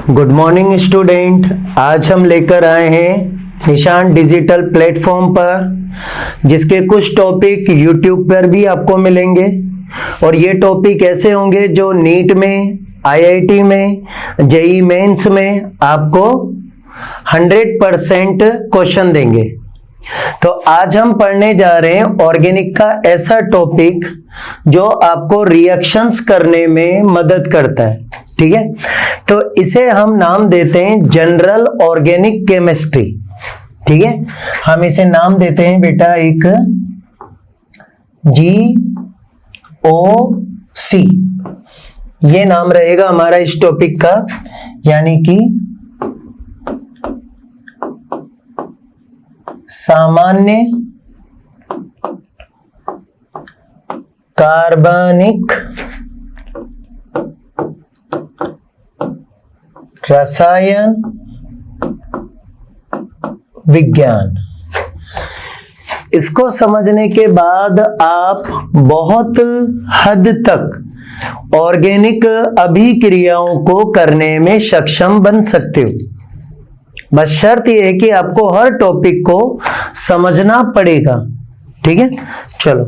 Good morning student. आज हम लेकर आए हैं निशान डिजिटल प्लेटफॉर्म पर, जिसके कुछ टॉपिक यूट्यूब पर भी आपको मिलेंगे। और ये टॉपिक ऐसे होंगे जो नीट में, आईआईटी में, जेईई मेंस में आपको 100% क्वेश्चन देंगे। तो आज हम पढ़ने जा रहे हैं ऑर्गेनिक का ऐसा टॉपिक जो आपको रिएक्शंस करने में मदद करता है। ठीक है, तो इसे हम नाम देते हैं जनरल ऑर्गेनिक केमिस्ट्री। ठीक है, हम इसे नाम देते हैं बेटा एक GOC। ये नाम रहेगा हमारा इस टॉपिक का, यानी कि सामान्य कार्बनिक रसायन विज्ञान। इसको समझने के बाद आप बहुत हद तक ऑर्गेनिक अभिक्रियाओं को करने में सक्षम बन सकते हो। बस शर्त यह है कि आपको हर टॉपिक को समझना पड़ेगा। ठीक है, चलो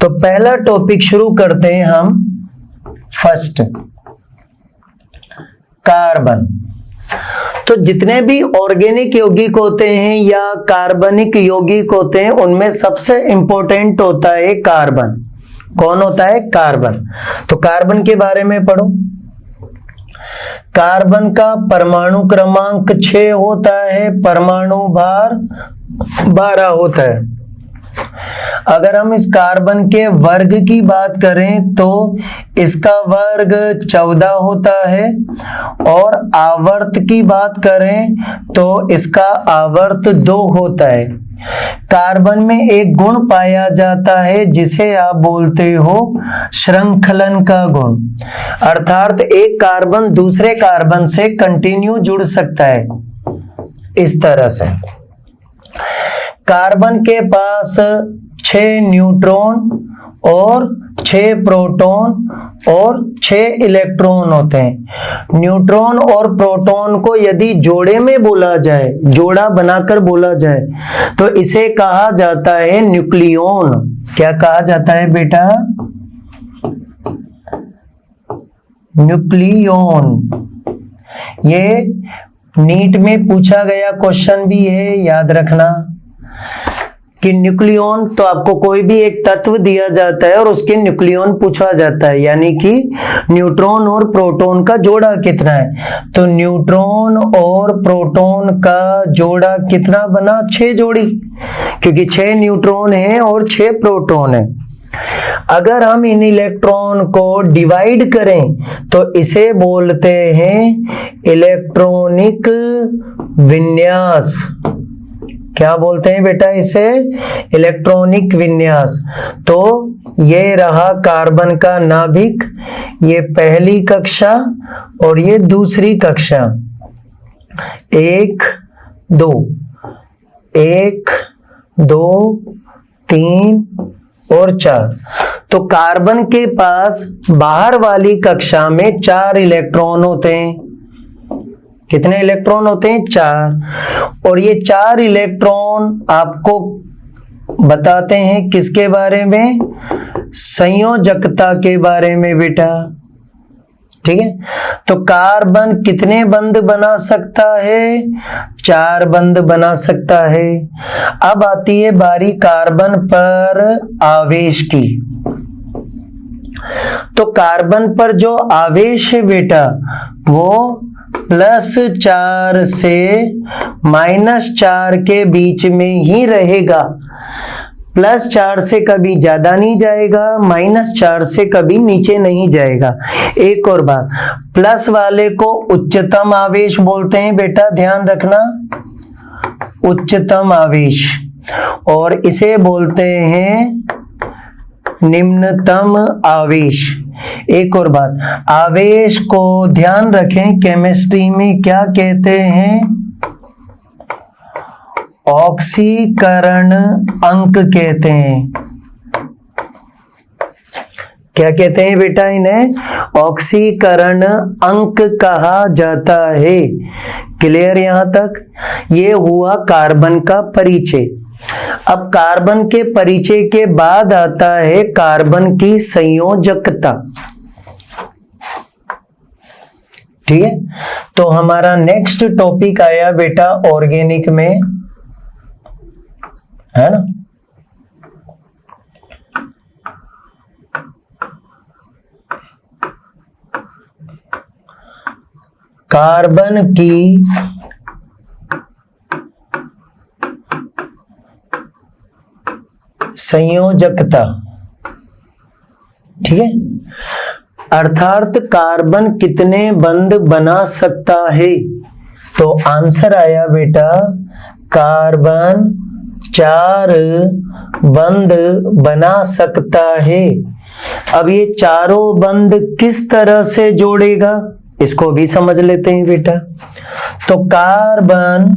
तो पहला टॉपिक शुरू करते हैं हम। First, carbon. तो जितने भी ऑर्गेनिक यौगिक होते हैं या कार्बनिक यौगिक होते हैं, उनमें सबसे इंपॉर्टेंट होता है कार्बन। कौन होता है? कार्बन। तो कार्बन के बारे में पढ़ो। कार्बन का परमाणु क्रमांक 6 होता है, परमाणु भार 12 होता है। अगर हम इस कार्बन के वर्ग की बात करें तो इसका वर्ग 14 होता है, और आवर्त की बात करें तो इसका आवर्त 2 होता है। कार्बन में एक गुण पाया जाता है जिसे आप बोलते हो श्रृंखलन का गुण, अर्थात एक कार्बन दूसरे कार्बन से कंटिन्यू जुड़ सकता है इस तरह से। कार्बन के पास 6 न्यूट्रॉन और 6 प्रोटॉन और 6 इलेक्ट्रॉन होते हैं। न्यूट्रॉन और प्रोटॉन को यदि जोड़े में बोला जाए, जोड़ा बनाकर बोला जाए, तो इसे कहा जाता है न्यूक्लियॉन। क्या कहा जाता है बेटा? न्यूक्लियॉन। ये नीट में पूछा गया क्वेश्चन भी है, याद रखना कि न्यूक्लियॉन, तो आपको कोई भी एक तत्व दिया जाता है और उसके न्यूक्लियॉन पूछा जाता है, यानी कि न्यूट्रॉन और प्रोटॉन का जोड़ा कितना है। तो न्यूट्रॉन और प्रोटॉन का जोड़ा कितना बना? 6 जोड़ी, क्योंकि 6 न्यूट्रॉन है और 6 प्रोटॉन है। अगर हम इन इलेक्ट्रॉन को डिवाइड करें तो इसे बोलते हैं इलेक्ट्रॉनिक विन्यास। क्या बोलते हैं बेटा इसे? इलेक्ट्रॉनिक विन्यास। तो ये रहा कार्बन का नाभिक, ये पहली कक्षा और ये दूसरी कक्षा। 1 2 1 2 3 और 4। तो कार्बन के पास बाहर वाली कक्षा में 4 इलेक्ट्रॉन होते हैं। कितने इलेक्ट्रॉन होते हैं? 4। और ये 4 इलेक्ट्रॉन आपको बताते हैं किसके बारे में? संयोजकता के बारे में बेटा। ठीक है, तो कार्बन कितने बंध बना सकता है? 4 बंध बना सकता है। अब आती है बारी कार्बन पर आवेश की। तो कार्बन पर जो आवेश है बेटा, वो +4 से -4 के बीच में ही रहेगा। +4 से कभी ज्यादा नहीं जाएगा, -4 से कभी नीचे नहीं जाएगा। एक और बात, प्लस वाले को उच्चतम आवेश बोलते हैं बेटा, ध्यान रखना, उच्चतम आवेश। और इसे बोलते हैं निम्नतम आवेश। एक और बात, आवेश को ध्यान रखें, केमिस्ट्री में क्या कहते हैं? ऑक्सीकरण अंक कहते हैं। क्या कहते हैं बेटा इन्हें? ऑक्सीकरण अंक कहा जाता है। क्लियर यहां तक? ये हुआ कार्बन का परिचय। अब कार्बन के परिचय के बाद आता है कार्बन की संयोजकता। ठीक है, तो हमारा नेक्स्ट टॉपिक आया बेटा ऑर्गेनिक में, है ना। कार्बन की संयोजकता। ठीक है, अर्थात कार्बन कितने बंध बना सकता है? तो आंसर आया बेटा कार्बन 4 बंध बना सकता है। अब ये चारों बंध किस तरह से जोड़ेगा इसको भी समझ लेते हैं बेटा। तो कार्बन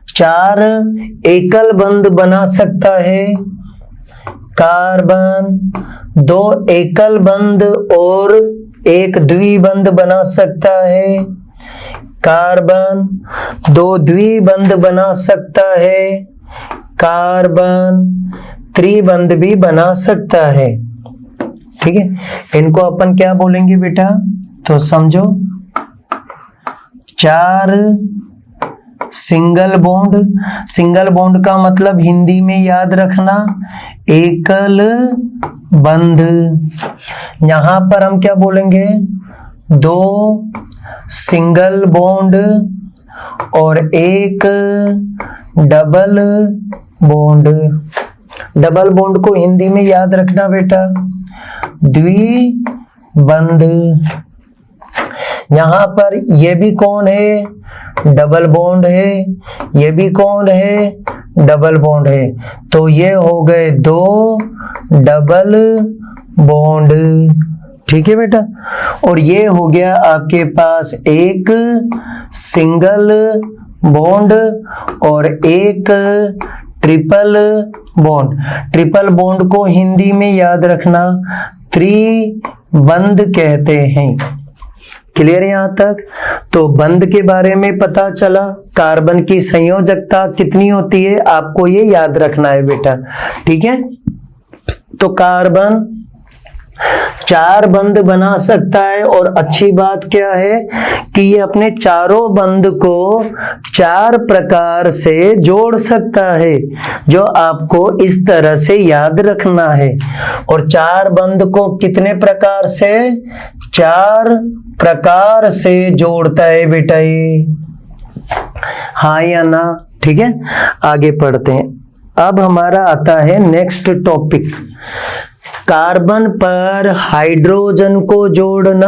4 एकल बंध बना सकता है, कार्बन 2 एकल बंध और 1 द्विबंध बना सकता है, कार्बन 2 द्विबंध बना सकता है, कार्बन त्रिबंध भी बना सकता है। ठीक है, इनको अपन क्या बोलेंगे बेटा? तो समझो 4 सिंगल बॉन्ड। सिंगल बॉन्ड का मतलब हिंदी में याद रखना एकल बंध। यहां पर हम क्या बोलेंगे? 2 सिंगल बॉन्ड और 1 डबल बॉन्ड। डबल बॉन्ड को हिंदी में याद रखना बेटा द्विबंध। यहां पर ये भी कौन है? डबल बॉन्ड है। ये भी कौन है? डबल बॉन्ड है। तो ये हो गए 2 डबल बॉन्ड। ठीक है बेटा, और ये हो गया आपके पास 1 सिंगल बॉन्ड और 1 ट्रिपल बॉन्ड। ट्रिपल बॉन्ड को हिंदी में याद रखना त्रिबंध कहते हैं। क्लियर यहां तक? तो बंध के बारे में पता चला। कार्बन की संयोजकता कितनी होती है आपको ये याद रखना है बेटा। ठीक है, तो कार्बन 4 बंध बना सकता है, और अच्छी बात क्या है कि ये अपने चारों बंध को 4 प्रकार से जोड़ सकता है, जो आपको इस तरह से याद रखना है। और 4 बंध को कितने प्रकार से? 4 प्रकार से जोड़ता है बेटा ये, हाँ या ना? ठीक है, आगे पढ़ते हैं। अब हमारा आता है नेक्स्ट टॉपिक, कार्बन पर हाइड्रोजन को जोड़ना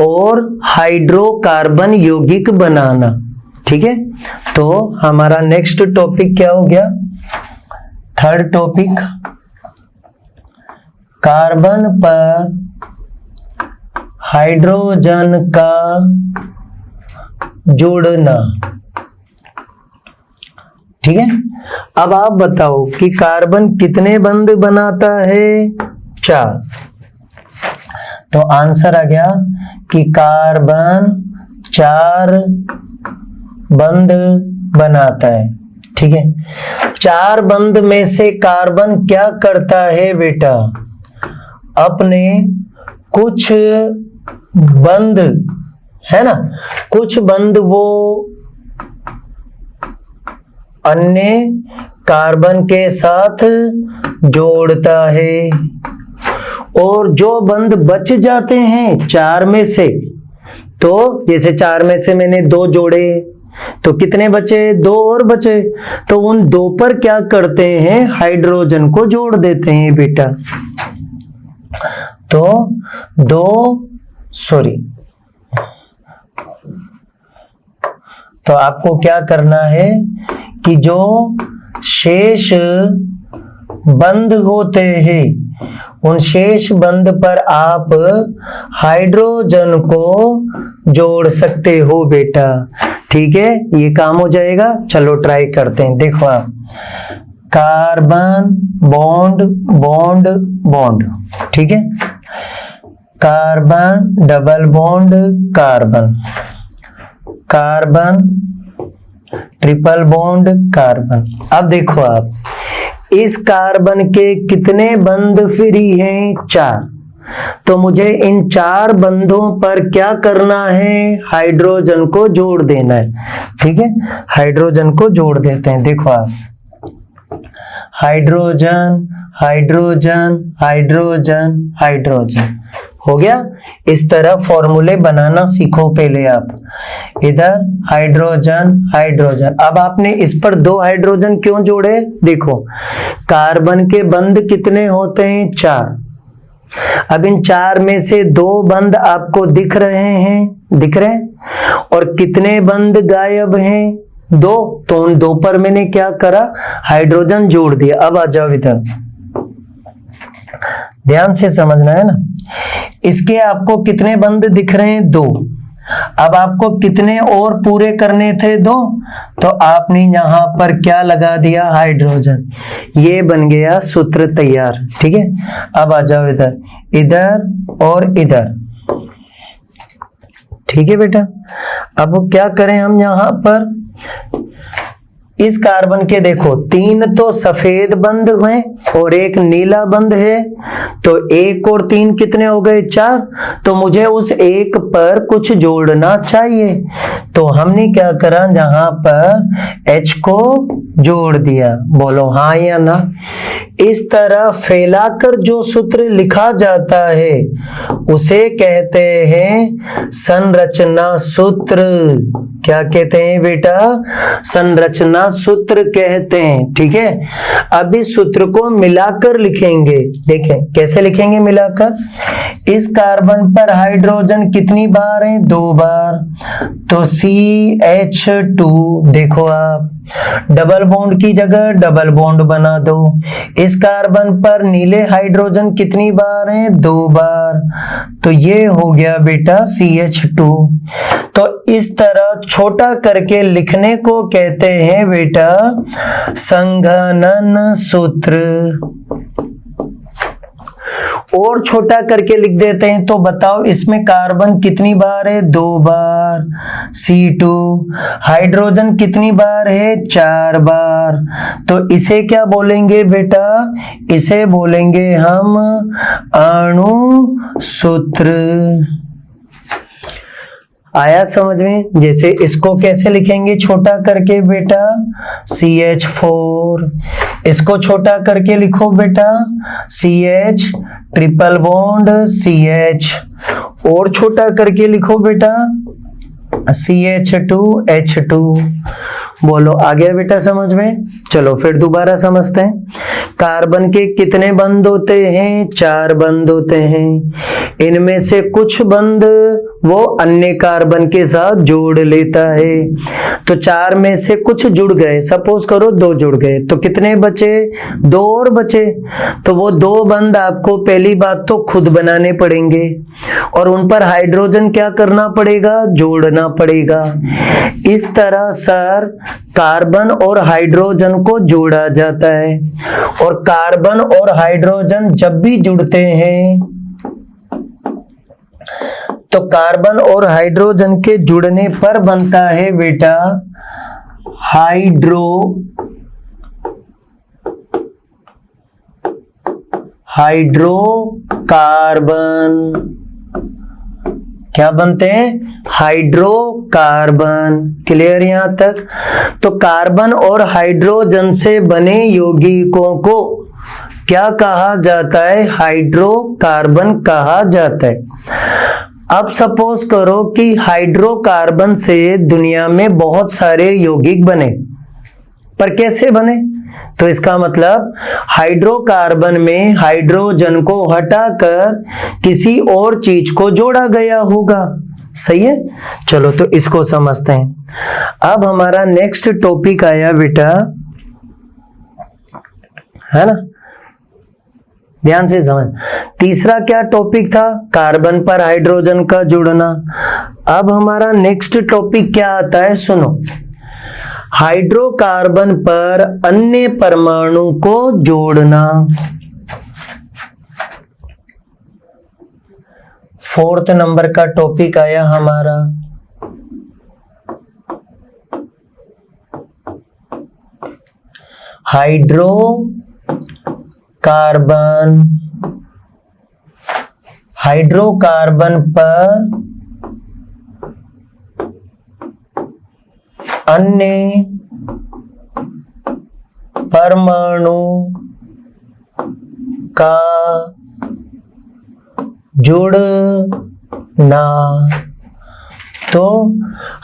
और हाइड्रोकार्बन यौगिक बनाना। ठीक है, तो हमारा नेक्स्ट टॉपिक क्या हो गया? थर्ड टॉपिक, कार्बन पर हाइड्रोजन का जोड़ना। ठीक है, अब आप बताओ कि कार्बन कितने बंध बनाता है? 4। तो आंसर आ गया कि कार्बन 4 बंध बनाता है। ठीक है, 4 बंध में से कार्बन क्या करता है बेटा? अपने कुछ बंध, है ना, कुछ बंध वो अन्य कार्बन के साथ जोड़ता है, और जो बंध बच जाते हैं 4 में से, तो जैसे 4 में से मैंने 2 जोड़े, तो कितने बचे? 2 और बचे, तो उन 2 पर क्या करते हैं? हाइड्रोजन को जोड़ देते हैं बेटा। तो तो आपको क्या करना है कि जो शेष बंध होते हैं उन शेष बंध पर आप हाइड्रोजन को जोड़ सकते हो बेटा। ठीक है, ये काम हो जाएगा। चलो ट्राई करते हैं। देखो आप, कार्बन बॉन्ड बॉन्ड बॉन्ड, ठीक है, carbon double bond carbon, carbon triple bond carbon. अब देखो आप, इस कार्बन के कितने बंध फ्री हैं? 4। तो मुझे इन 4 बंधों पर क्या करना है? हाइड्रोजन को जोड़ देना है, ठीक है, हाइड्रोजन को जोड़ देते हैं। देखो आप, हाइड्रोजन हाइड्रोजन हाइड्रोजन हाइड्रोजन, हो गया। इस तरह फॉर्मूले बनाना सीखो पहले आप, इधर हाइड्रोजन हाइड्रोजन। अब आपने इस पर 2 हाइड्रोजन क्यों जोड़े? देखो, कार्बन के बंध कितने होते हैं? 4। अब इन 4 में से 2 बंध आपको दिख रहे हैं, दिख रहे हैं, और कितने बंध गायब हैं? 2। तो उन 2 पर मैंने क्या करा? हाइड्रोजन जोड़ दिया। अब आ जाओ इधर, ध्यान से समझना है ना। इसके आपको कितने बंध दिख रहे हैं? 2। अब आपको कितने और पूरे करने थे? 2। तो आपने यहां पर क्या लगा दिया? हाइड्रोजन। ये बन गया सूत्र तैयार, ठीक है। अब आ जाओ इधर, इधर और इधर, ठीक है बेटा। अब क्या करें हम यहां पर? इस कार्बन के देखो 3 तो सफेद बंध हुए और 1 नीला बंध है, तो 1 और 3 कितने हो गए? 4। तो मुझे उस 1 पर कुछ जोड़ना चाहिए, तो हमने क्या करा? जहां पर H को जोड़ दिया। बोलो हाँ या ना। इस तरह फैलाकर जो सूत्र लिखा जाता है उसे कहते हैं संरचना सूत्र। क्या कहते हैं बेटा? संरचना सूत्र कहते हैं, ठीक है। अब इस सूत्र को मिलाकर लिखेंगे। देखें कैसे लिखेंगे मिलाकर। इस कार्बन पर हाइड्रोजन कितनी बार है? 2 बार, तो CH2। देखो आप, डबल बॉन्ड की जगह डबल बॉन्ड बना दो। इस कार्बन पर नीले हाइड्रोजन कितनी बार है? 2 बार, तो ये हो गया बेटा CH2। तो इस तरह छोटा करके लिखने को कहते हैं बेटा संघनन सूत्र। और छोटा करके लिख देते हैं, तो बताओ इसमें कार्बन कितनी बार है? 2 बार, C2। हाइड्रोजन कितनी बार है? 4 बार। तो इसे क्या बोलेंगे बेटा? इसे बोलेंगे हम अणु सूत्र। आया समझ में? जैसे इसको कैसे लिखेंगे छोटा करके बेटा? CH4। इसको छोटा करके लिखो बेटा CH ट्रिपल बॉन्ड CH। और छोटा करके लिखो बेटा CH2H2। बोलो आ गया बेटा समझ में? चलो फिर दोबारा समझते हैं। कार्बन के कितने बंध होते हैं? 4 बंध होते हैं। इनमें से कुछ बंध वो अन्य कार्बन के साथ जोड़ लेता है, तो 4 में से कुछ जुड़ गए। सपोज करो 2 जुड़ गए, तो कितने बचे? 2 और बचे। तो वो 2 बंध आपको पहली बात तो खुद बनाने पड़ेंगे और उन पर हाइड्रोजन क्या करना पड़ेगा? जोड़ना पड़ेगा। इस तरह सर कार्बन और हाइड्रोजन को जोड़ा जाता है, और कार्बन और हाइड्रोजन जब भी जुड़ते हैं तो कार्बन और हाइड्रोजन के जुड़ने पर बनता है बेटा हाइड्रोकार्बन। क्या बनते हैं? हाइड्रोकार्बन। क्लियर यहां तक? तो कार्बन और हाइड्रोजन से बने यौगिकों को क्या कहा जाता है? हाइड्रोकार्बन कहा जाता है। अब सपोज करो कि हाइड्रोकार्बन से दुनिया में बहुत सारे यौगिक बने, पर कैसे बने? तो इसका मतलब हाइड्रोकार्बन में हाइड्रोजन को हटाकर किसी और चीज को जोड़ा गया होगा। सही है? चलो तो इसको समझते हैं। अब हमारा नेक्स्ट टॉपिक आया बेटा, है ना? ध्यान से समझ। तीसरा क्या टॉपिक था? कार्बन पर हाइड्रोजन का जुड़ना। अब हमारा नेक्स्ट टॉपिक क्या आता है? सुनो, हाइड्रोकार्बन पर अन्य परमाणु को जोड़ना। फोर्थ नंबर का टॉपिक आया हमारा हाइड्रोकार्बन पर अन्य परमाणु का जुड़ना। तो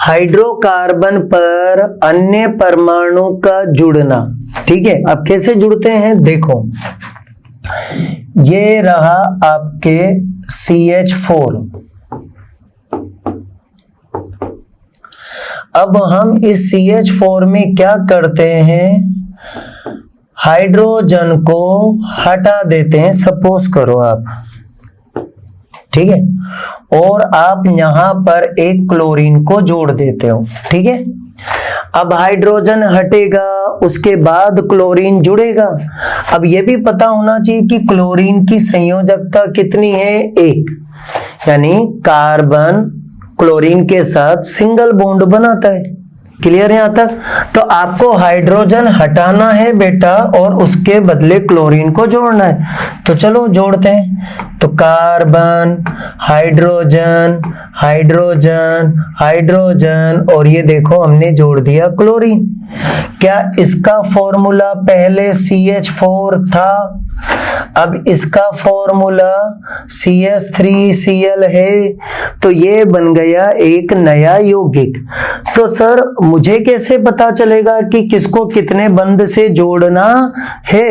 हाइड्रोकार्बन पर अन्य परमाणु का जुड़ना, ठीक है। अब कैसे जुड़ते हैं देखो, ये रहा आपके CH4। अब हम इस CH4 में क्या करते हैं, हाइड्रोजन को हटा देते हैं, सपोज करो आप, ठीक है, और आप यहां पर एक क्लोरीन को जोड़ देते हो, ठीक है। अब हाइड्रोजन हटेगा, उसके बाद क्लोरीन जुड़ेगा। अब यह भी पता होना चाहिए कि क्लोरीन की संयोजकता कितनी है, 1, यानी कार्बन क्लोरीन के साथ सिंगल बॉन्ड बनाता है। क्लियर है यहां तक? तो आपको हाइड्रोजन हटाना है बेटा और उसके बदले क्लोरीन को जोड़ना है। तो चलो जोड़ते हैं। तो कार्बन, हाइड्रोजन, हाइड्रोजन, हाइड्रोजन, और ये देखो हमने जोड़ दिया क्लोरीन। क्या इसका फॉर्मूला पहले CH4 था? अब इसका फॉर्मूला CH3Cl है, तो ये बन गया एक नया यौगिक। तो सर मुझे कैसे पता चलेगा कि किसको कितने बंध से जोड़ना है?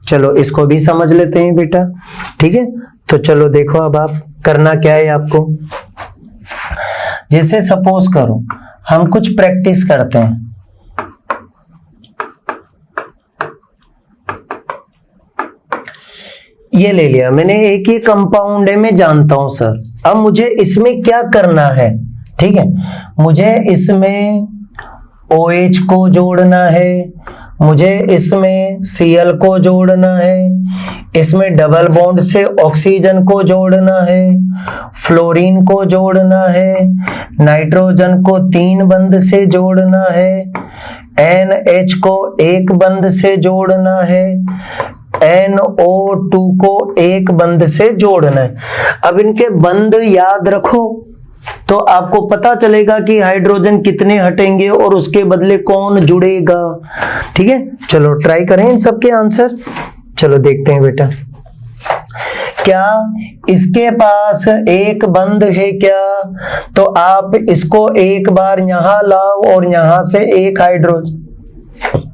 चलो इसको भी समझ लेते हैं बेटा, ठीक है। तो चलो देखो, अब आप करना क्या है आपको, जैसे सपोज करो हम कुछ प्रैक्टिस करते हैं। ये ले लिया मैंने, एक ही कंपाउंड है, मैं जानता हूं सर। अब मुझे इसमें क्या करना है, ठीक है, मुझे इसमें OH को जोड़ना है, मुझे इसमें Cl को जोड़ना है, इसमें डबल बॉन्ड से ऑक्सीजन को जोड़ना है, फ्लोरीन को जोड़ना है, नाइट्रोजन को 3 बंध से जोड़ना है, NH को 1 बंध से जोड़ना है, NO2 को 1 बंध से जोड़ना है। अब इनके बंध याद रखो तो आपको पता चलेगा कि हाइड्रोजन कितने हटेंगे और उसके बदले कौन जुड़ेगा, ठीक है। चलो ट्राई करें इन सबके आंसर। चलो देखते हैं बेटा, क्या इसके पास 1 बंध है क्या? तो आप इसको एक बार यहां लाओ और यहां से 1 हाइड्रोजन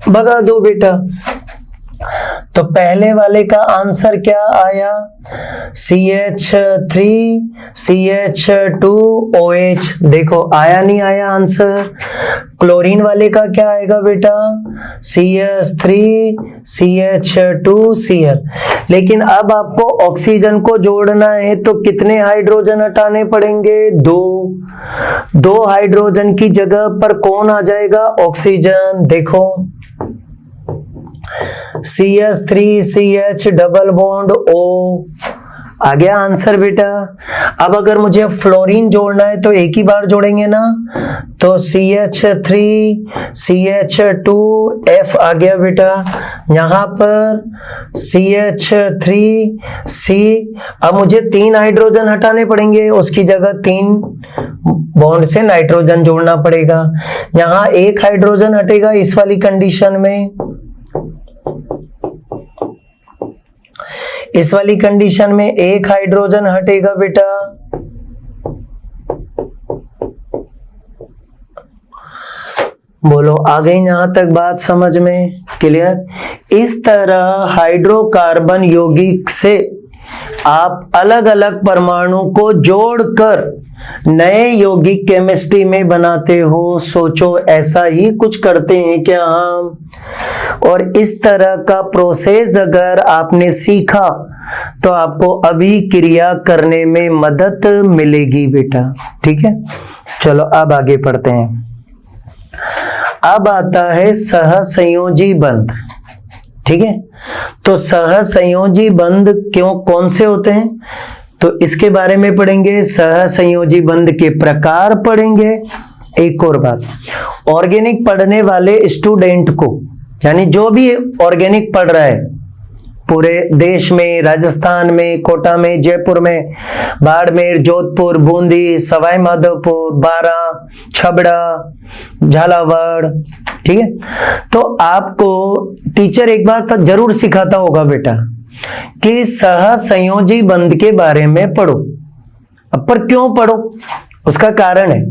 भगा दो बेटा। तो पहले वाले का आंसर क्या आया, CH3 CH2 OH। देखो आया नहीं आया आंसर। क्लोरीन वाले का क्या आएगा बेटा, CH3 CH2 Cl। लेकिन अब आपको ऑक्सीजन को जोड़ना है तो कितने हाइड्रोजन हटाने पड़ेंगे, 2 हाइड्रोजन की जगह पर कौन आ जाएगा, ऑक्सीजन। देखो CH3 CH double bond O आ गया आंसर बेटा। अब अगर मुझे फ्लोरीन जोड़ना है तो एक ही बार जोड़ेंगे ना, तो CH3 CH2 F आ गया बेटा। यहां पर CH3 C, अब मुझे 3 हाइड्रोजन हटाने पड़ेंगे, उसकी जगह 3 बॉन्ड से नाइट्रोजन जोड़ना पड़ेगा। यहां 1 हाइड्रोजन हटेगा इस वाली कंडीशन में, इस वाली कंडीशन में 1 हाइड्रोजन हटेगा बेटा। बोलो आ गई यहां तक बात समझ में, क्लियर? इस तरह हाइड्रोकार्बन यौगिक से आप अलग अलग परमाणु को जोड़कर नए यौगिक केमिस्ट्री में बनाते हो। सोचो ऐसा ही कुछ करते हैं क्या हम? और इस तरह का प्रोसेस अगर आपने सीखा तो आपको अभिक्रिया करने में मदद मिलेगी बेटा, ठीक है। चलो अब आगे पढ़ते हैं। अब आता है सहसंयोजी बंध। ठीक है, तो सहसंयोजी बंध कौन से होते हैं, तो इसके बारे में पढ़ेंगे। सहसंयोजी बंध के प्रकार पढ़ेंगे। एक और बात, ऑर्गेनिक पढ़ने वाले स्टूडेंट को, यानी जो भी ऑर्गेनिक पढ़ रहा है पूरे देश में, राजस्थान में, कोटा में, जयपुर में, बाड़मेर, जोधपुर, बूंदी, सवाई माधोपुर, बारां, छबड़ा, झालावाड़, ठीक है, तो आपको टीचर एक बार तो जरूर सिखाता होगा बेटा कि सहसंयोजी बंध के बारे में पढ़ो। अब पर क्यों पढ़ो, उसका कारण है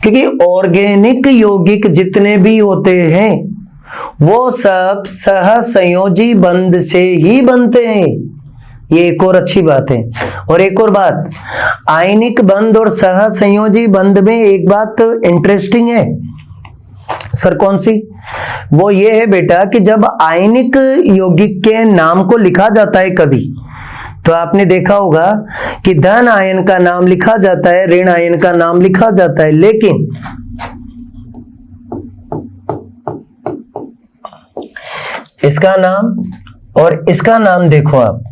क्योंकि ऑर्गेनिक यौगिक जितने भी होते हैं वो सब सहसंयोजी बंध से ही बनते हैं। ये एक और अच्छी बात है। और एक और बात, आयनिक बंध और सहसंयोजी बंध में एक बात इंटरेस्टिंग है सर, कौन सी? वो ये है बेटा कि जब आयनिक यौगिक के नाम को लिखा जाता है कभी, तो आपने देखा होगा कि धन आयन का नाम लिखा जाता है, ऋण आयन का नाम लिखा जाता है, लेकिन इसका नाम और इसका नाम देखो आप,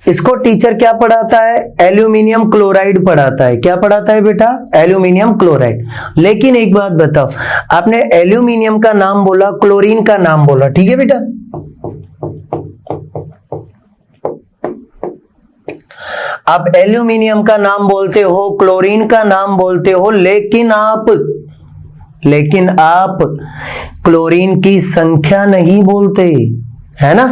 इसको टीचर क्या पढ़ाता है? एल्यूमिनियम क्लोराइड पढ़ाता है। क्या पढ़ाता है बेटा? Aluminium chloride. लेकिन एक बात बताओ, आपने एल्यूमिनियम का नाम बोला, क्लोरीन का नाम बोला, ठीक है बेटा, आप एल्यूमिनियम का नाम बोलते हो, क्लोरीन का नाम बोलते हो, लेकिन आप क्लोरीन की संख्या नहीं बोलते, है ना?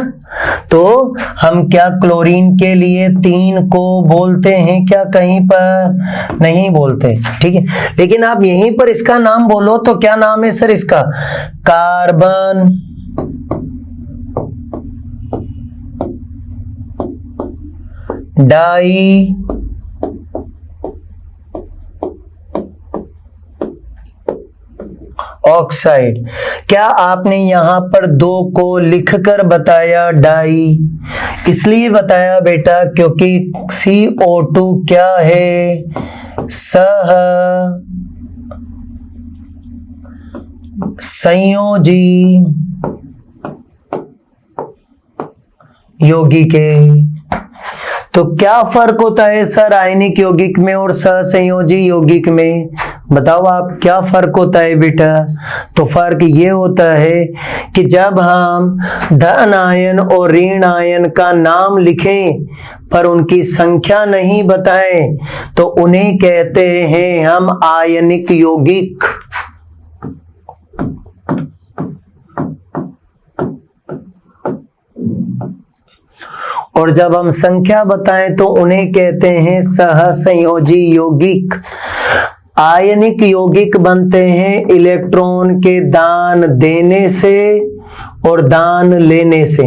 तो हम क्या क्लोरीन के लिए 3 को बोलते हैं क्या? कहीं पर नहीं बोलते, ठीक है। लेकिन आप यहीं पर इसका नाम बोलो तो क्या नाम है सर इसका? कार्बन डाई ऑक्साइड। क्या आपने यहां पर 2 को लिखकर बताया डाई? इसलिए बताया बेटा क्योंकि CO2 क्या है? सह संयोजी यौगिक है। तो क्या फर्क होता है सर आयनिक यौगिक में और सहसंयोजी यौगिक में? बताओ आप, क्या फर्क होता है बेटा? तो फर्क ये होता है कि जब हम धन आयन और ऋण आयन का नाम लिखें पर उनकी संख्या नहीं बताएं तो उन्हें कहते हैं हम आयनिक यौगिक। और जब हम संख्या बताएं तो उन्हें कहते हैं सहसंयोजी यौगिक। आयनिक यौगिक बनते हैं इलेक्ट्रॉन के दान देने से और दान लेने से।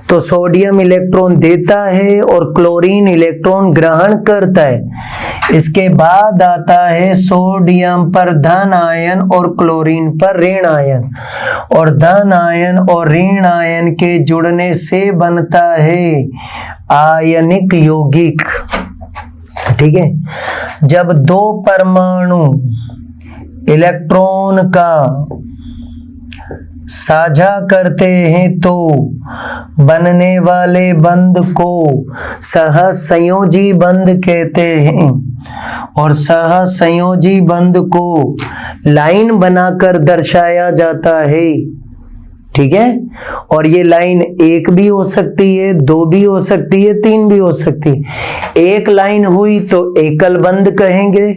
तो सोडियम इलेक्ट्रॉन देता है और क्लोरीन इलेक्ट्रॉन ग्रहण करता है। इसके बाद आता है सोडियम पर धन आयन और क्लोरीन पर ऋण आयन, और धन आयन और ऋण आयन के जुड़ने से बनता है आयनिक यौगिक, ठीक है। जब 2 परमाणु इलेक्ट्रॉन का साझा करते हैं तो बनने वाले बंध को सहसंयोजी बंध कहते हैं, और सहसंयोजी बंध को लाइन बनाकर दर्शाया जाता है, ठीक है। और ये लाइन 1 भी हो सकती है, 2 भी हो सकती है, 3 भी हो सकती है। 1 लाइन हुई तो एकल बंध कहेंगे,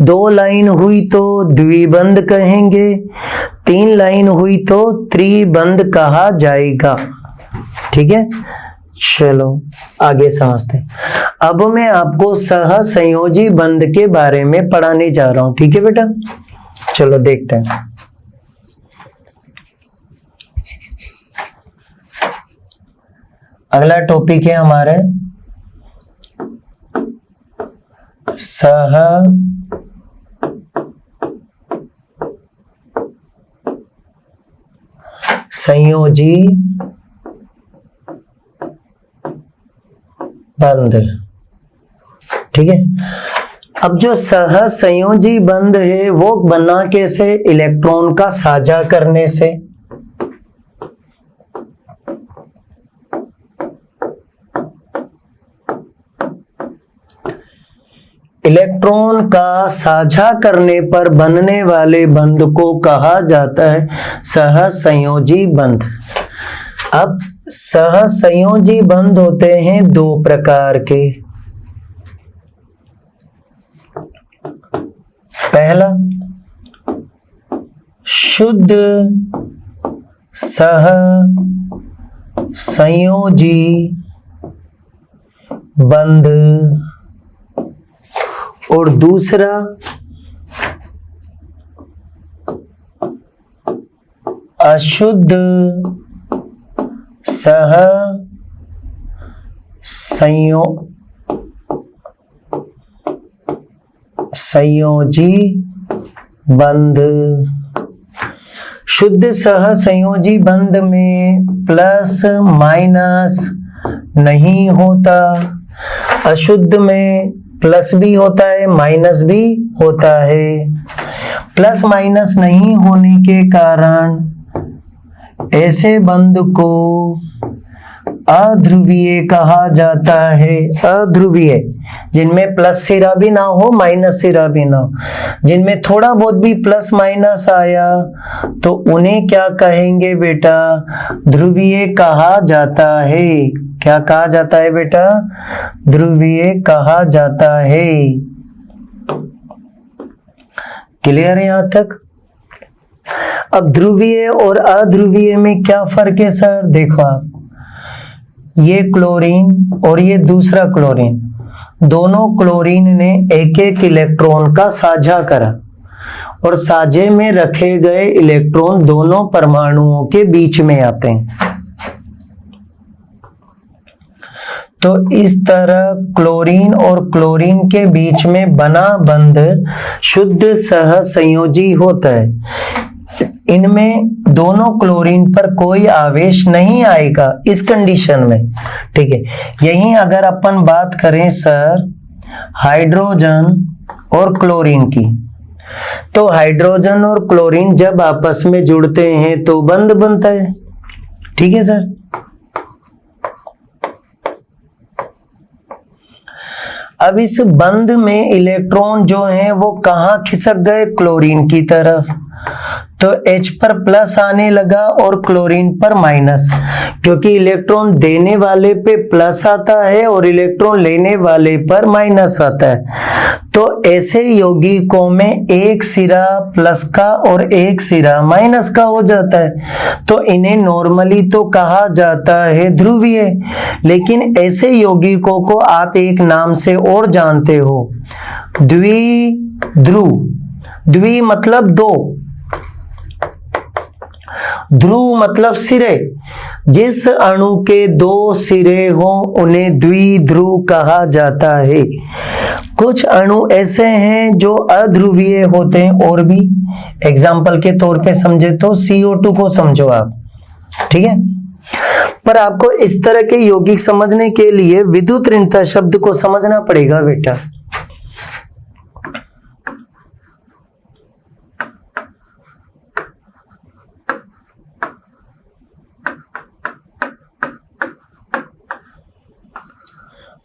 2 लाइन हुई तो द्विबंध कहेंगे, 3 लाइन हुई तो त्रिबंध कहा जाएगा, ठीक है। चलो आगे समझते हैं। अब मैं आपको सहसंयोजी बंध के बारे में पढ़ाने जा रहा हूं, ठीक है बेटा। चलो देखते हैं। अगला टॉपिक है हमारे सहसंयोजी बंध, ठीक है। अब जो सहसंयोजी बंध है वो बना कैसे? इलेक्ट्रॉन का साझा करने से। इलेक्ट्रॉन का साझा करने पर बनने वाले बंध को कहा जाता है सहसंयोजी बंध। अब सहसंयोजी बंध होते हैं दो प्रकार के। पहला शुद्ध सहसंयोजी बंध और दूसरा अशुद्ध सहसंयोजी बंध। शुद्ध सहसंयोजी बंध में प्लस माइनस नहीं होता, अशुद्ध में प्लस भी होता है माइनस भी होता है। प्लस माइनस नहीं होने के कारण ऐसे बंध को अध्रुवीय कहा जाता है। अध्रुवीय जिनमें प्लस सिरा भी ना हो माइनस सिरा भी ना हो, जिनमें थोड़ा बहुत भी प्लस माइनस आया तो उन्हें क्या कहेंगे बेटा? ध्रुवीय कहा जाता है। क्या कहा जाता है बेटा? ध्रुवीय कहा जाता है। क्लियर है यहां तक? अब ध्रुवीय और अध्रुवीय में क्या फर्क है सर? देखो आप, ये क्लोरीन और ये दूसरा क्लोरीन, दोनों क्लोरीन ने एक एक इलेक्ट्रॉन का साझा करा और साझे में रखे गए इलेक्ट्रॉन दोनों परमाणुओं के बीच में आते हैं। तो इस तरह क्लोरीन और क्लोरीन के बीच में बना बंध शुद्ध सहसंयोजी होता है। इनमें दोनों क्लोरीन पर कोई आवेश नहीं आएगा इस कंडीशन में, ठीक है। यहीं अगर अपन बात करें सर हाइड्रोजन और क्लोरीन की, तो हाइड्रोजन और क्लोरीन जब आपस में जुड़ते हैं तो बंध बनता है, ठीक है सर। अब इस बंध में इलेक्ट्रॉन जो हैं वो कहाँ खिसक गए? क्लोरीन की तरफ। तो H पर प्लस आने लगा और क्लोरीन पर माइनस, क्योंकि इलेक्ट्रॉन देने वाले पे प्लस आता है और इलेक्ट्रॉन लेने वाले पर माइनस आता है। तो ऐसे यौगिकों में एक सिरा प्लस का और एक सिरा माइनस का हो जाता है, तो इन्हें नॉर्मली तो कहा जाता है ध्रुवीय। लेकिन ऐसे यौगिकों को आप एक नाम से और जानते हो, द्विध्रुव। द्वि मतलब दो, ध्रुव मतलब सिरे। जिस अणु के दो सिरे हो उन्हें द्विध्रुव कहा जाता है। कुछ अणु ऐसे हैं जो अध्रुवीय होते हैं और भी, एग्जाम्पल के तौर पे समझे तो CO2 को समझो आप, ठीक है। पर आपको इस तरह के यौगिक समझने के लिए विद्युत ऋणता शब्द को समझना पड़ेगा बेटा।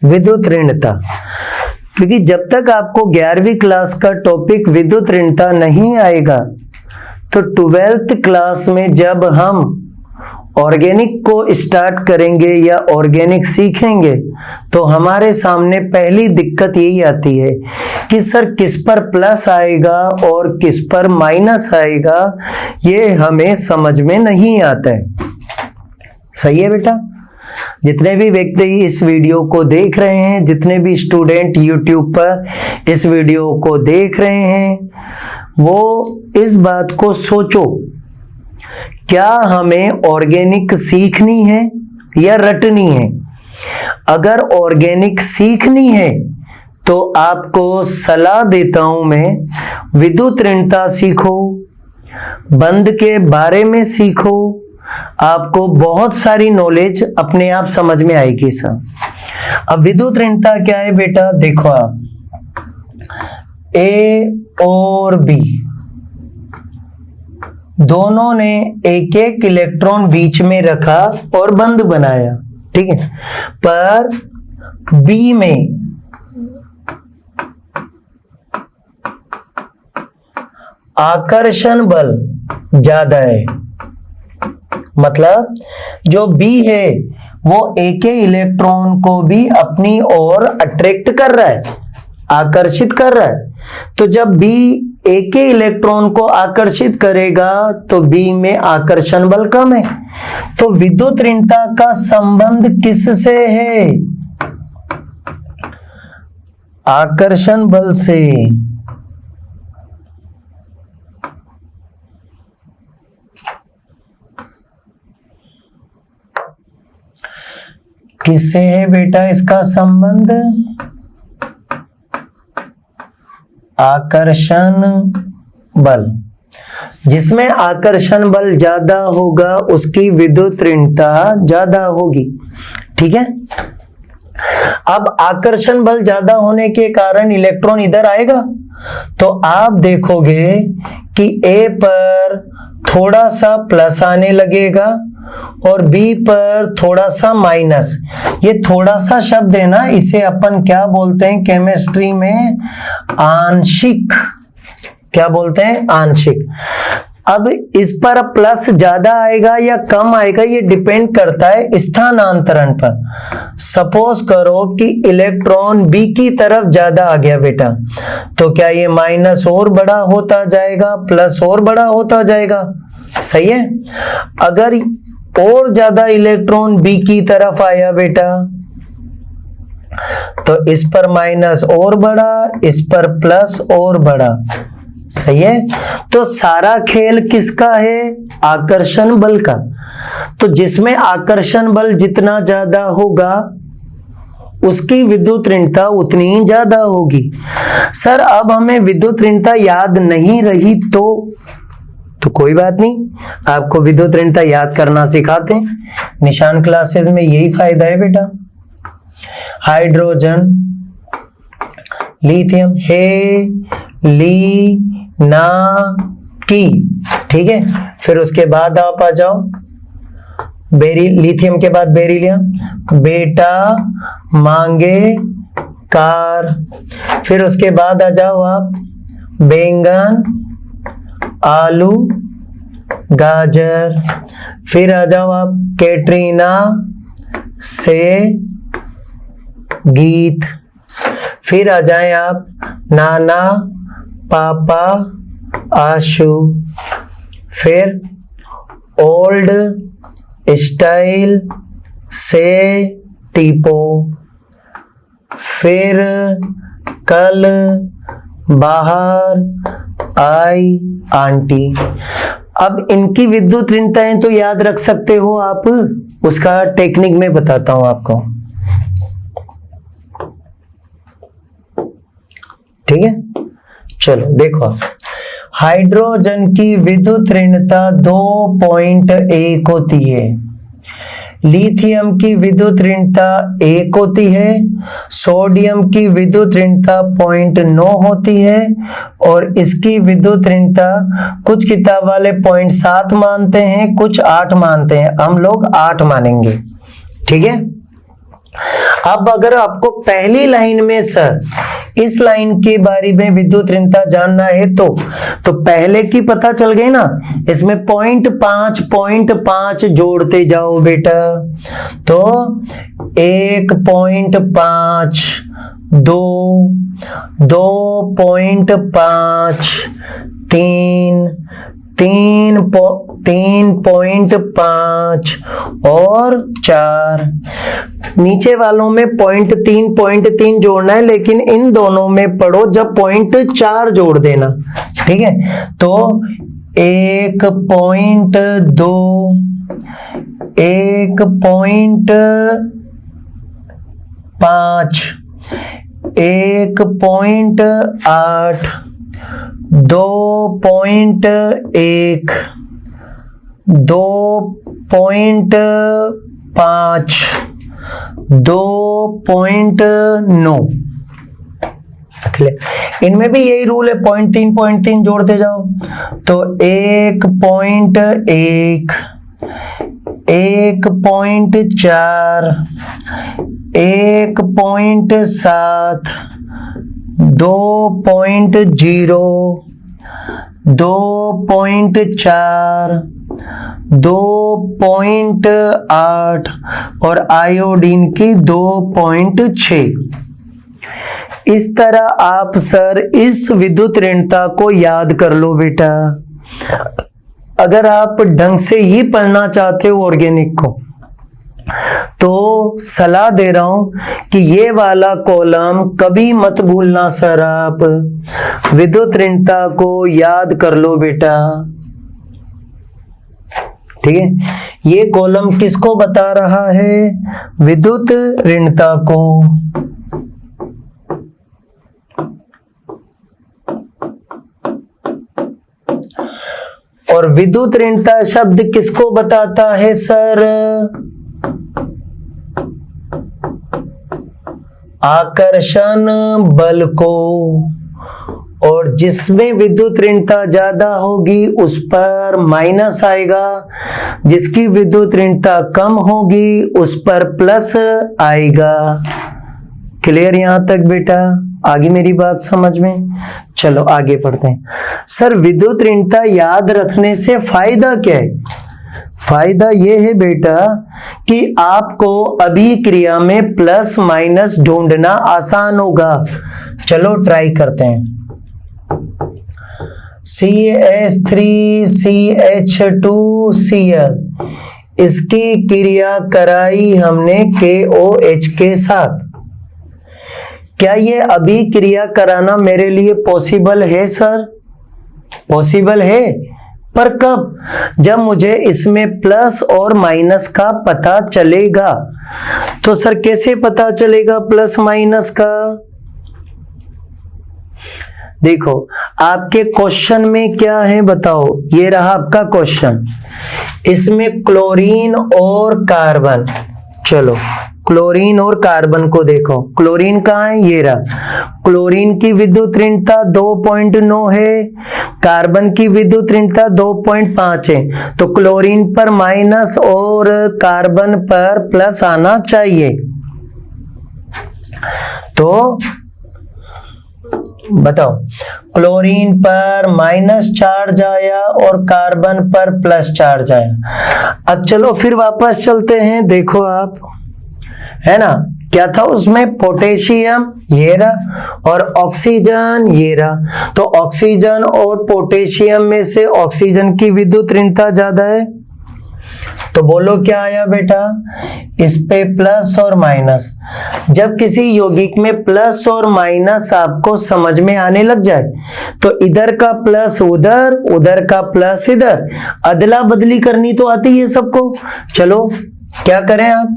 विद्युत ऋणता, क्योंकि जब तक आपको 11वीं क्लास का टॉपिक विद्युत ऋणता नहीं आएगा तो 12th क्लास में जब हम ऑर्गेनिक को स्टार्ट करेंगे या ऑर्गेनिक सीखेंगे तो हमारे सामने पहली दिक्कत यही आती है कि सर किस पर प्लस आएगा और किस पर माइनस आएगा, ये हमें समझ में नहीं आता है। सही है बेटा। जितने भी व्यक्ति इस वीडियो को देख रहे हैं, जितने भी स्टूडेंट YouTube पर इस वीडियो को देख रहे हैं, वो इस बात को सोचो, क्या हमें ऑर्गेनिक सीखनी है या रटनी है? अगर ऑर्गेनिक सीखनी है तो आपको सलाह देता हूं मैं, विद्युत ऋणता सीखो, बंध के बारे में सीखो, आपको बहुत सारी नॉलेज अपने आप समझ में आएगी सर। अब विद्युत ऋणता क्या है बेटा? देखो आप, ए और बी दोनों ने एक एक इलेक्ट्रॉन बीच में रखा और बंद बनाया, ठीक है। पर बी में आकर्षण बल ज्यादा है, मतलब जो बी है वो एक इलेक्ट्रॉन को भी अपनी ओर अट्रैक्ट कर रहा है, आकर्षित कर रहा है। तो जब बी एक इलेक्ट्रॉन को आकर्षित करेगा तो बी में आकर्षण बल कम है। तो विद्युत ऋणता का संबंध किससे है? आकर्षण बल से। किससे है बेटा इसका संबंध? आकर्षण बल। जिसमें आकर्षण बल ज्यादा होगा उसकी विद्युत ऋणता ज्यादा होगी, ठीक है। अब आकर्षण बल ज्यादा होने के कारण इलेक्ट्रॉन इधर आएगा, तो आप देखोगे कि ए पर थोड़ा सा प्लस आने लगेगा और बी पर थोड़ा सा माइनस। ये थोड़ा सा शब्द है ना, इसे अपन क्या बोलते हैं केमिस्ट्री में? आंशिक। क्या बोलते हैं? आंशिक। अब इस पर प्लस ज्यादा आएगा या कम आएगा ये डिपेंड करता है स्थानांतरण पर। सपोज करो कि इलेक्ट्रॉन बी की तरफ ज्यादा आ गया बेटा, तो क्या ये माइनस और बड़ा होता जाएगा, प्लस और बड़ा होता जाएगा? सही है। अगर और ज्यादा इलेक्ट्रॉन बी की तरफ आया बेटा, तो इस पर माइनस और बढ़ा, इस पर प्लस और बढ़ा। सही है। तो सारा खेल किसका है? आकर्षण बल का। तो जिसमें आकर्षण बल जितना ज्यादा होगा उसकी विद्युत ऋणता उतनी ही ज्यादा होगी। सर अब हमें विद्युत ऋणता याद नहीं रही तो कोई बात नहीं, आपको विद्युत ऋणता याद करना सिखाते हैं। निशान क्लासेस में यही फायदा है बेटा। हाइड्रोजन, लिथियम, हे ली ना की, ठीक है। फिर उसके बाद आप आ जाओ बेरी, लिथियम के बाद बेरिलियम, बेटा मांगे कार। फिर उसके बाद आ जाओ आप बैंगन, आलू, गाजर। फिर आ जाओ आप कैटरीना से गीत। फिर आ जाएं आप नाना, पापा, आशु। फिर ओल्ड स्टाइल से टीपो। फिर कल बाहर आई आंटी। अब इनकी विद्युत ऋणताएं तो याद रख सकते हो आप, उसका टेक्निक में बताता हूं आपको, ठीक है। चलो देखो, हाइड्रोजन की विद्युत ऋणता 2.1 होती है, लिथियम की विद्युत ऋणता 1 होती है, सोडियम की विद्युत ऋणता 0.9 होती है और इसकी विद्युत ऋणता कुछ किताब वाले 0.7 मानते हैं, कुछ 8 मानते हैं, हम लोग 8 मानेंगे, ठीक है। अब अगर आपको पहली लाइन में सर इस लाइन के बारे में विद्युत ऋणता जानना है तो पहले की पता चल गई ना, इसमें 0.5 जोड़ते जाओ बेटा। तो 1.5, 2, 2.5, 3, 3.5 और 4। नीचे वालों में 0.3 जोड़ना है, लेकिन इन दोनों में पढ़ो जब 0.4 जोड़ देना, ठीक है। तो 1.2, 1.5, 1.8, 2.1, 2.5, 2.9, इनमें भी यही रूल है, 0.3 जोड़ते जाओ। तो 1.1, 1.4, 1.7, 2.0, 2.4, 2.8 और आयोडीन की 2.6। इस तरह आप सर इस विद्युत ऋणता को याद कर लो बेटा। अगर आप ढंग से ही पढ़ना चाहते हो ऑर्गेनिक को, तो सलाह दे रहा हूं कि ये वाला कॉलम कभी मत भूलना सर। आप विद्युत ऋणता को याद कर लो बेटा, ठीक है। ये कॉलम किसको बता रहा है? विद्युत ऋणता को। और विद्युत ऋणता शब्द किसको बताता है सर? आकर्षण बल को। और जिसमें विद्युत ऋणता ज्यादा होगी उस पर माइनस आएगा, जिसकी विद्युत ऋणता कम होगी उस पर प्लस आएगा। क्लियर यहां तक बेटा? आगे मेरी बात समझ में? चलो आगे पढ़ते हैं। सर विद्युत ऋणता याद रखने से फायदा क्या है? फायदा ये है बेटा कि आपको अभिक्रिया में प्लस माइनस ढूंढना आसान होगा। चलो ट्राई करते हैं। CH3CH2Cl, इसकी क्रिया कराई हमने KOH के साथ। क्या ये अभिक्रिया कराना मेरे लिए पॉसिबल है सर? पॉसिबल है, पर कब? जब मुझे इसमें प्लस और माइनस का पता चलेगा। तो सर कैसे पता चलेगा प्लस माइनस का? देखो आपके क्वेश्चन में क्या है बताओ। ये रहा आपका क्वेश्चन, इसमें क्लोरीन और कार्बन। चलो क्लोरीन और कार्बन को देखो। क्लोरीन कहाँ है? ये रहा। क्लोरीन की विद्युत ऋणता 2.9 है, कार्बन की विद्युत ऋणता 2.5 है। तो क्लोरीन पर माइनस और कार्बन पर प्लस आना चाहिए। तो बताओ, क्लोरीन पर माइनस चार्ज आया और कार्बन पर प्लस चार्ज आया। अब चलो फिर वापस चलते हैं। देखो आप, है ना, क्या था उसमें? पोटेशियम ये रहा और ऑक्सीजन ये रहा। तो ऑक्सीजन और पोटेशियम में से ऑक्सीजन की विद्युत ऋणता ज्यादा है। तो बोलो क्या आया बेटा? इस पे प्लस और माइनस। जब किसी यौगिक में प्लस और माइनस आपको समझ में आने लग जाए तो इधर का प्लस उधर, उधर का प्लस इधर, अदला बदली करनी तो आती है सबको। चलो क्या करें आप?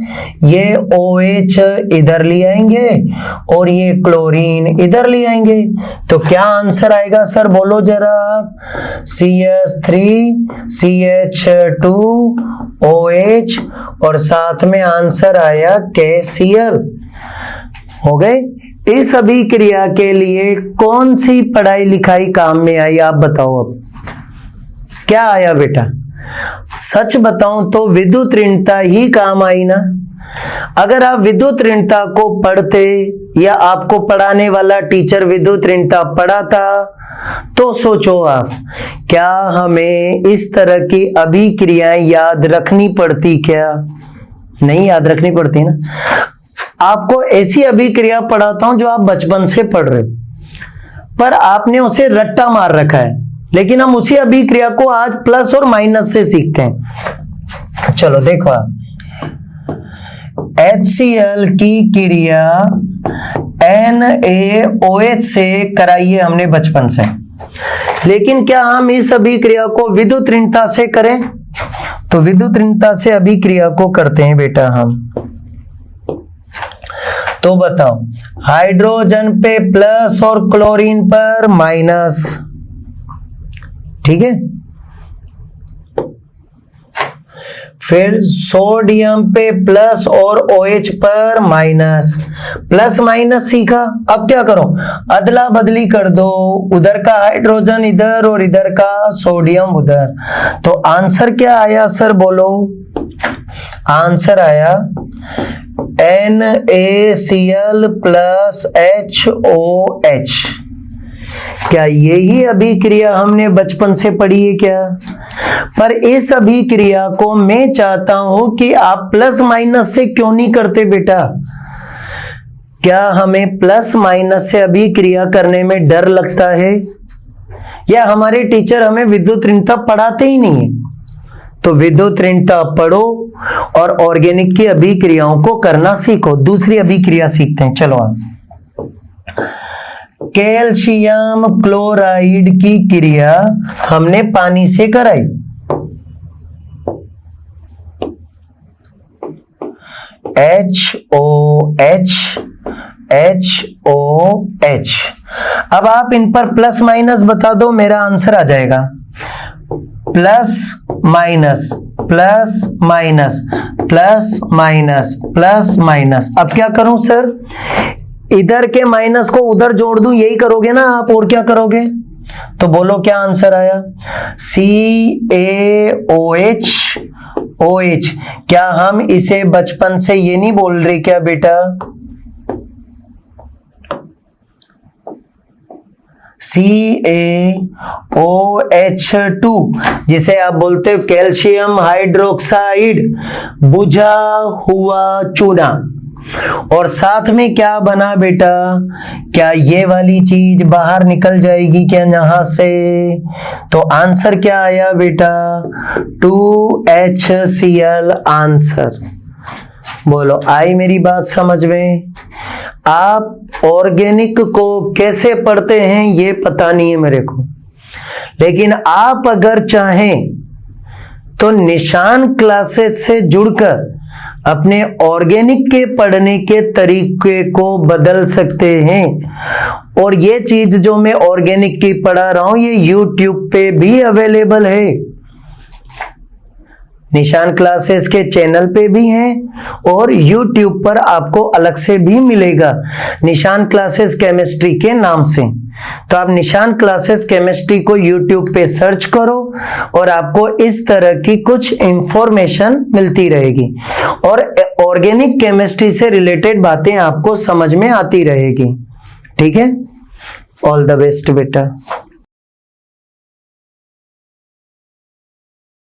ये OH इधर ले आएंगे और ये क्लोरीन इधर ले आएंगे। तो क्या आंसर आएगा सर? बोलो जरा आप। CH3CH2OH और साथ में आंसर आया KCl। हो गए? इस अभिक्रिया के लिए कौन सी पढ़ाई लिखाई काम में आई? आप बताओ अब क्या आया बेटा? सच बताऊं तो विद्युत ऋणता ही काम आई ना। अगर आप विद्युत ऋणता को पढ़ते या आपको पढ़ाने वाला टीचर विद्युत ऋणता पढ़ाता तो सोचो आप, क्या हमें इस तरह की अभिक्रियाएं याद रखनी पड़ती? क्या नहीं याद रखनी पड़ती ना। आपको ऐसी अभिक्रिया पढ़ाता हूं जो आप बचपन से पढ़ रहे हो, पर आपने उसे रट्टा मार रखा है, लेकिन हम उसी अभिक्रिया को आज प्लस और माइनस से सीखते हैं। चलो देखो आप, HCl की क्रिया NaOH से कराइए हमने बचपन से, लेकिन क्या हम इस अभिक्रिया को विद्युत ऋणता से करें? तो विद्युत ऋणता से अभिक्रिया को करते हैं बेटा हम। तो बताओ, हाइड्रोजन पे प्लस और क्लोरीन पर माइनस, ठीक है। फिर सोडियम पे प्लस और OH पर माइनस, प्लस माइनस सीखा। अब क्या करो, अदला बदली कर दो, उधर का हाइड्रोजन इधर और इधर का सोडियम उधर। तो आंसर क्या आया सर, बोलो। आंसर आया NaCl प्लस HOH। क्या यही अभिक्रिया हमने बचपन से पढ़ी है क्या? पर इस अभिक्रिया को मैं चाहता हूं कि आप प्लस माइनस से क्यों नहीं करते बेटा? क्या हमें प्लस माइनस से अभिक्रिया करने में डर लगता है, या हमारे टीचर हमें विद्युत ऋणता पढ़ाते ही नहीं है? तो विद्युत ऋणता पढ़ो और ऑर्गेनिक की अभिक्रियाओं को करना सीखो। दूसरी अभिक्रिया सीखते हैं, चलो आप। कैल्शियम क्लोराइड की क्रिया हमने पानी से कराई। HOH HOH। अब आप इन पर प्लस माइनस बता दो, मेरा आंसर आ जाएगा। Plus minus plus minus plus minus plus minus. अब क्या करूं सर, इधर के माइनस को उधर जोड़ दूं, यही करोगे ना आप, और क्या करोगे? तो बोलो क्या आंसर आया? CaOH OH। क्या हम इसे बचपन से ये नहीं बोल रहे क्या बेटा? CaOH2, जिसे आप बोलते हो कैल्शियम हाइड्रोक्साइड, बुझा हुआ चूना। और साथ में क्या बना बेटा? क्या ये वाली चीज बाहर निकल जाएगी क्या यहां से? तो आंसर क्या आया बेटा? 2HCl answer. बोलो आई मेरी बात समझ में? आप ऑर्गेनिक को कैसे पढ़ते हैं ये पता नहीं है मेरे को, लेकिन आप अगर चाहें तो निशान क्लासेस से जुड़कर अपने ऑर्गेनिक के पढ़ने के तरीके को बदल सकते हैं। और ये चीज जो मैं ऑर्गेनिक की पढ़ा रहा हूं ये YouTube पे भी अवेलेबल है, निशान क्लासेस के चैनल पे भी हैं और YouTube पर आपको अलग से भी मिलेगा, निशान क्लासेस केमिस्ट्री के नाम से। तो आप निशान क्लासेस केमिस्ट्री को YouTube पे सर्च करो और आपको इस तरह की कुछ इंफॉर्मेशन मिलती रहेगी और ऑर्गेनिक केमिस्ट्री से रिलेटेड बातें आपको समझ में आती रहेगी। ठीक है, ऑल द बेस्ट बेटा।